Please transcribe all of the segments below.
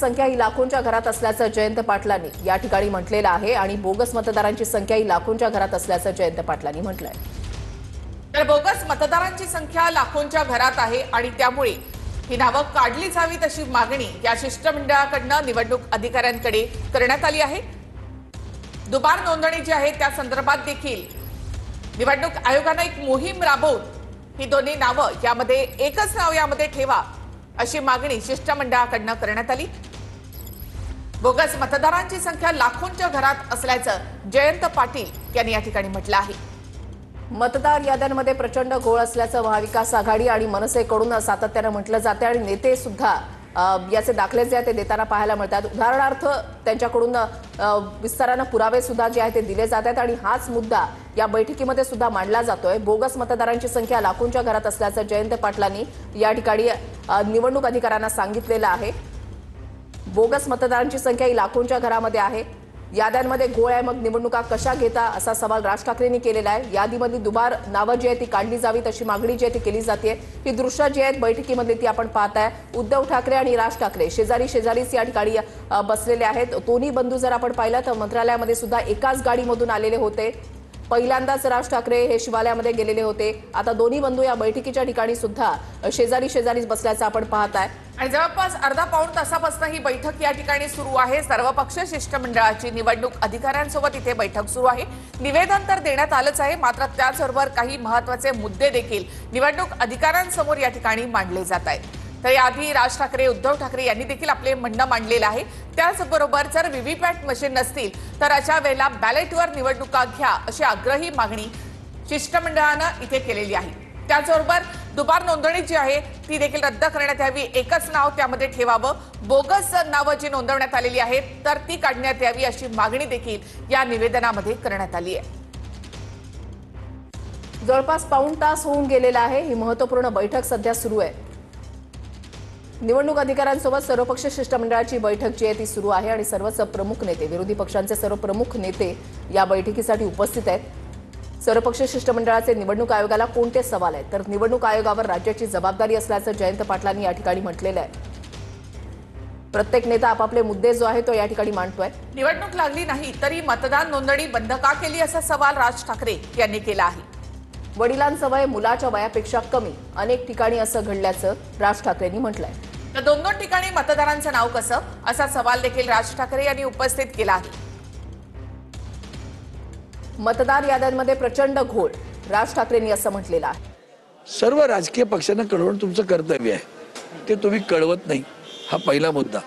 संख्या ही लाखोंच्या घरात असल्याचं जयंत पाटलांनी या ठिकाणी म्हटलेलं आहे आणि बोगस मतदारांची संख्या ही लाखोंच्या घरात असल्याचं जयंत पाटलांनी म्हटलंय। तर बोगस मतदारांची संख्या लाखोंच्या घरात आहे आणि त्यामुळे ही नावं काढली जावीत अशी मागणी या शिष्टमंडळाकडून निवडणूक अधिकाऱ्यांकडे करण्यात आली आहे। दुबार नोंदणी जी आहे त्या संदर्भात देखील निवडणूक आयोगाने एक मोहीम राबवून ही दोन्ही नावं यामध्ये एकच नाव यामध्ये ठेवा अशी मागणी शिष्टमंडळाकडून करण्यात आली। बोगस मतदारांची संख्या लाखोंच्या घरात असल्याचं जयंत पाटील यांनी या ठिकाणी म्हटलं आहे। मतदार याद्यांमध्ये प्रचंड घोळ असल्याचं महाविकास आघाडी आणि मनसेकडून सातत्याने म्हटलं जाते आणि नेते सुद्धा याचे दाखले जे आहेत ते देताना पाहायला मिळतात। उदाहरणार्थ त्यांच्याकडून विस्ताराने पुरावे सुद्धा जे आहेत ते दिले जात आहेत आणि हाच मुद्दा या बैठकीमध्ये सुद्धा मांडला जातोय। बोगस मतदारांची संख्या लाखोंच्या घरात असल्याचं जयंत पाटलांनी या ठिकाणी निवडणूक अधिकाऱ्यांना सांगितलेलं आहे। बोगस मतदारांची संख्या ही लाखोंच्या घरामध्ये आहे। याद्यांमध्ये घोळ आहे, मग निवडणुका कशा घेता असा सवाल राज ठाकरेंनी केलेला आहे। यादीमधली दुबार नावं जी आहेत ती काढली जावीत अशी मागणी जी आहे ती केली जाते। ही दृश्य जी आहेत बैठकीमधली ती आपण पाहताय। उद्धव ठाकरे आणि राज ठाकरे शेजारीच या ठिकाणी बसलेले आहेत। दोन्ही बंधू जर आपण पाहिलं तर मंत्रालयामध्ये सुद्धा एकाच गाडीमधून आलेले होते। पहिल्यांदाच राज ठाकरे हे शिवालयामध्ये गेलेले होते। आता दोन्ही बंधू या बैठकीच्या ठिकाणी सुद्धा शेजारीच बसल्याचं आपण पाहताय आणि जवळपास अर्धा पाऊण तासापासून ही बैठक या ठिकाणी सुरू आहे। सर्व पक्ष शिष्टमंडळाची निवडणूक अधिकाऱ्यांसोबत इथे बैठक सुरू आहे। निवेदन तर देण्यात आलंच आहे, मात्र त्याचबरोबर काही महत्त्वाचे मुद्दे देखील निवडणूक अधिकाऱ्यांसमोर या ठिकाणी मांडले जात आहेत। तर याआधी राज ठाकरे उद्धव ठाकरे यांनी देखील आपले म्हणणं मांडलेलं आहे। त्याचबरोबर जर व्हीव्हीपॅट मशीन नसतील तर अशा वेळेला बॅलेटवर निवडणुका घ्या अशी आग्रही मागणी शिष्टमंडळानं इथे केलेली आहे। त्याचबरोबर दुबार नोंदणी जी आहे ती देखील रद्द करण्यात यावी, एकच नाव त्यामध्ये ठेवावं। बोगस नावं जी नोंदवण्यात आलेली आहेत तर ती काढण्यात यावी अशी मागणी देखील या निवेदनामध्ये करण्यात आली आहे। जवळपास पाऊण तास होऊन गेलेला आहे। ही महत्त्वपूर्ण बैठक सध्या सुरू आहे। निवडणूक अधिकाऱ्यांसोबत सर्वपक्षीय शिष्टमंडळाची बैठक जी आहे ती सुरू आहे आणि सर्वच प्रमुख नेते, विरोधी पक्षांचे सर्व प्रमुख नेते या बैठकीसाठी उपस्थित आहेत। सर्वपक्षीय शिष्टमंडळाचे निवडणूक आयोगाला कोणते सवाल आहेत तर निवडणूक आयोगावर राज्याची जबाबदारी असल्याचं जयंत पाटलांनी या ठिकाणी म्हटलेलं आहे। प्रत्येक नेता आपापले मुद्दे जो आहे तो या ठिकाणी मांडतोय। निवडणूक लागली नाही तरी मतदान नोंदणी बंद का केली असा सवाल राज ठाकरे यांनी केला आहे। वडिलांचं वय मुलाच्या वयापेक्षा कमी, अनेक ठिकाणी असं घडल्याचं राज ठाकरेंनी म्हटलंय। तर दोन ठिकाणी मतदारांचं नाव कसं असा सवाल देखील राज ठाकरे यांनी उपस्थित केला आहे। मतदार याद्यांमध्ये प्रचंड घोळ, राज ठाकरेंनी असं म्हटलेलं आहे। सर्व राजकीय पक्षांना कळवणं तुमचं कर्तव्य आहे, ते तुम्ही कळवत नाही। हा पहिला मुद्दा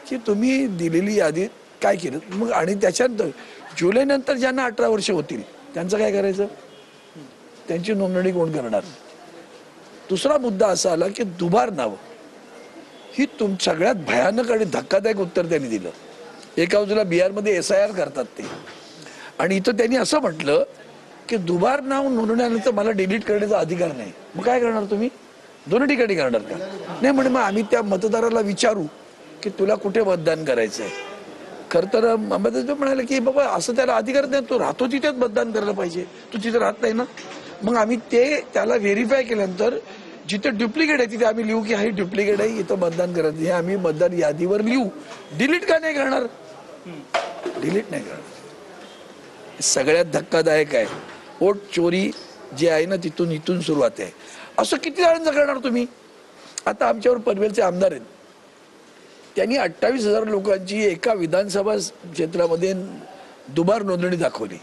की तुम्ही दिलेली यादी काय केलं मग, आणि त्याच्यानंतर जुलै नंतर ज्यांना 18 वर्ष होतील त्यांचं काय करायचं, त्यांची नोंदणी कोण करणार। दुसरा मुद्दा असा आला की दुबार नाव ही सगळ्यात भयानक आणि धक्कादायक उत्तर त्यांनी दिलं। एका बाजूला बिहारमध्ये SIR करतात ते, आणि इथं त्यांनी असं म्हटलं की दुबार नाव नोंदवण्यानंतर मला डिलीट करण्याचा अधिकार नाही। मग काय करणार तुम्ही, दोन्ही ठिकाणी करणार का? नाही म्हणे मग आम्ही त्या मतदाराला विचारू की तुला कुठे मतदान करायचं आहे। खरं तर अंबेडकर म्हणाले की बाबा असं त्याला अधिकार नाही, तो राहतो तिथेच मतदान करायला पाहिजे, तू तिथे राहत नाही ना। मग आम्ही ते त्याला व्हेरीफाय केल्यानंतर जिथे डुप्लिकेट आहे तिथे आम्ही लिहू की हा डुप्लिकेट आहे, इथं मतदान करत नाही, हे आम्ही मतदान यादीवर लिहू। डिलीट का नाही करणार, डिलीट नाही करणार। सगळ्यात धक्कादायक आहे वोट चोरी जे आहे ना इथून सुरुवात आहे। असं किती जणांचं करणार तुम्ही। आता आमच्यावर पनवेलचे आमदार आहेत, त्यांनी 28,000 लोकांची एका विधानसभा क्षेत्रामध्ये दुबार नोंदणी दाखवली।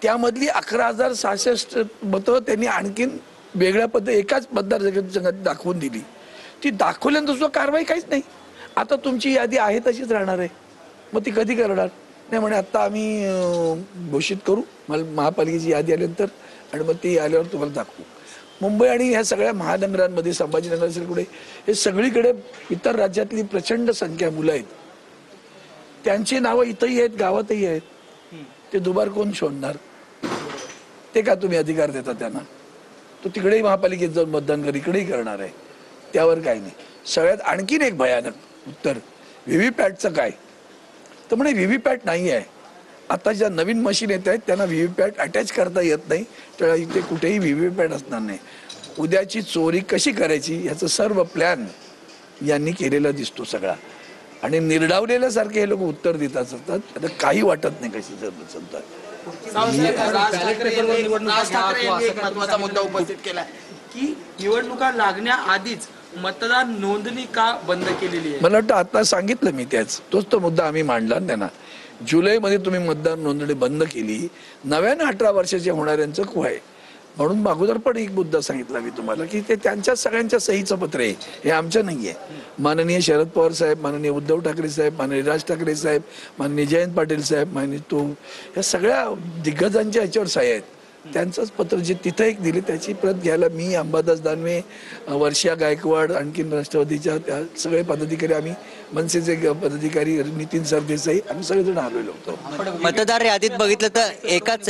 त्यामधली 11,066 मतं त्यांनी आणखीन वेगळ्या पद्धती एकाच मतदारसंघात दाखवून दिली। ती दाखवल्यानंतर सुद्धा कारवाई काहीच नाही। आता तुमची यादी आहे तशीच राहणार आहे, मग ती कधी करणार। नाही म्हणे आता आम्ही घोषित करू महापालिकेची यादी आल्यानंतर, आणि मग ती आल्यावर तुम्हाला दाखवू। मुंबई आणि ह्या सगळ्या महानगरांमध्ये, संभाजीनगर असेल कुठे, हे सगळीकडे इतर राज्यातली प्रचंड संख्या मुलं आहेत, त्यांची नावं इथंही आहेत गावातही आहेत। ते दुबार कोण शोधणार, ते का तुम्ही अधिकार देता त्यांना। तो तिकडेही महापालिकेत जाऊन मतदान कर, इकडेही करणार आहे, त्यावर काही नाही। सगळ्यात आणखीन एक भयानक उत्तर, व्हीव्हीपॅटचं काय तर म्हणे व्हीव्हीपॅट नाही आहे। आता ज्या नवीन मशीन येत आहेत त्यांना व्हीव्हीपॅट अटॅच करता येत नाही, तर इथे कुठेही व्हीव्हीपॅट असणार नाही। उद्याची चोरी कशी करायची याचं सर्व प्लॅन यांनी केलेला दिसतो सगळा। आणि निर्डावलेल्यासारखे हे लोक उत्तर देत असतात. आता काही वाटत नाही कशी सत्ता. राज ठाकरे यांनी एक महत्त्वाचा मुद्दा उपस्थित केलाय की निवडणुका लागण्याआधीच मतदार नोंदणी का बंद केलेली आहे. मला वाटतं आता सांगितलं मी तोच तो मुद्दा आम्ही मांडला ना त्यांना. जुलैमध्ये तुम्ही मतदार नोंदणी बंद केली, नव्यानं 18 वर्षाचे होणाऱ्यांचं आहे. म्हणून अगोदर पण एक मुद्दा सांगितला मी तुम्हाला की ते त्यांच्या सगळ्यांच्या सहीचं पत्र आहे, हे आमचं नाहीये. माननीय शरद पवार साहेब, माननीय उद्धव ठाकरे साहेब, माननीय राज ठाकरे साहेब, माननीय जयंत पाटील साहेब, माननीय या सगळ्या दिग्गजांच्या ह्याच्यावर सह्या आहेत. त्यांचंच पत्र जे तिथं एक दिले त्याची प्रत घ्यायला मी, अंबादास दानवे, वर्षा गायकवाड, आणखीन राष्ट्रवादीच्या त्या सगळे पदाधिकारी, आम्ही मनसेचे पदाधिकारी, नितीन सरदेसाई, आम्ही सगळेजण आलेलो होतो. मतदार यादीत बघितलं तर एकाच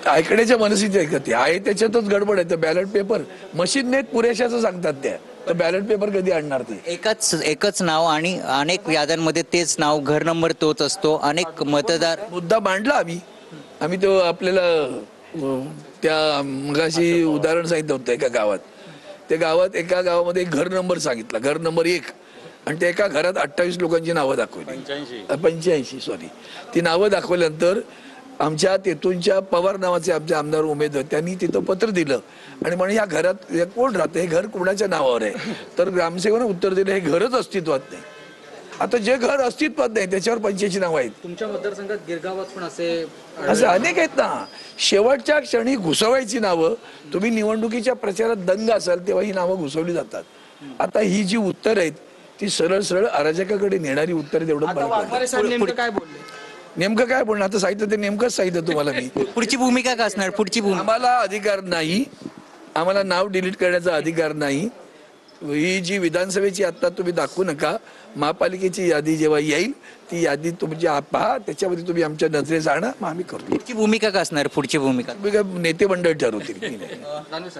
ऐकण्याच्या मनस्थिती ऐकते आहे त्याच्यातच गडबड आहे. तर बॅलेट पेपर मशीन नेट पुरेशाचं सांगतात त्या, तर बॅलेट पेपर कधी आणणार ते? एकच नाव आणि अनेक याद्यांमध्ये तेच नाव, घर नंबर तोच असतो. अनेक मतदार मुद्दा मांडला आम्ही तो आपल्याला त्या मगाशी उदाहरण सांगितलं होतं एका गावात. एका गावामध्ये घर नंबर सांगितला, घर नंबर 1, आणि त्या एका घरात 28 लोकांची नावं दाखवली, 85 सॉरी. ती नावं दाखवल्यानंतर आमच्या तेथूनच्या पवार नावाचे आमचे आमदार उमेदवार त्यांनी तिथं पत्र दिलं आणि म्हणे या घरात कोण राहतं, हे घर कोणाच्या नावावर आहे? तर ग्रामसेवकाने उत्तर दिलं हे घरच अस्तित्वात नाही. आता जे घर अस्तित्वात नाही त्याच्यावर 85 नावं आहेत. तुमच्या मतदारसंघात गिरगावात पण असे अनेक आहेत ना. शेवटच्या क्षणी घुसवायची नावं, तुम्ही निवडणुकीच्या प्रचारात दंग असाल तेव्हा ही नावं घुसवली जातात. आता ही जी उत्तर आहेत ती सरळ सरळ अराजकाकडे नेणारी उत्तर आहेत. एवढं वाघमारे साहेब नेमकं काय बोलले? नेमकं काय बोलणार आता सांगितलं ते नेमकंच सांगितलं तुम्हाला मी. पुढची भूमिका काय असणार? पुढची भूमिका आम्हाला अधिकार नाही, आम्हाला नाव डिलीट करण्याचा अधिकार नाही. ही जी विधानसभेची आता तुम्ही दाखवू नका, महापालिकेची यादी जेव्हा येईल ती यादी तुमची पहा, त्याच्यामध्ये तुम्ही आमच्या नजरेस आणा, मग आम्ही करतो. पुढची भूमिका काय असणार? पुढची भूमिका नेते मंडळ ठरवतील. दानवे सर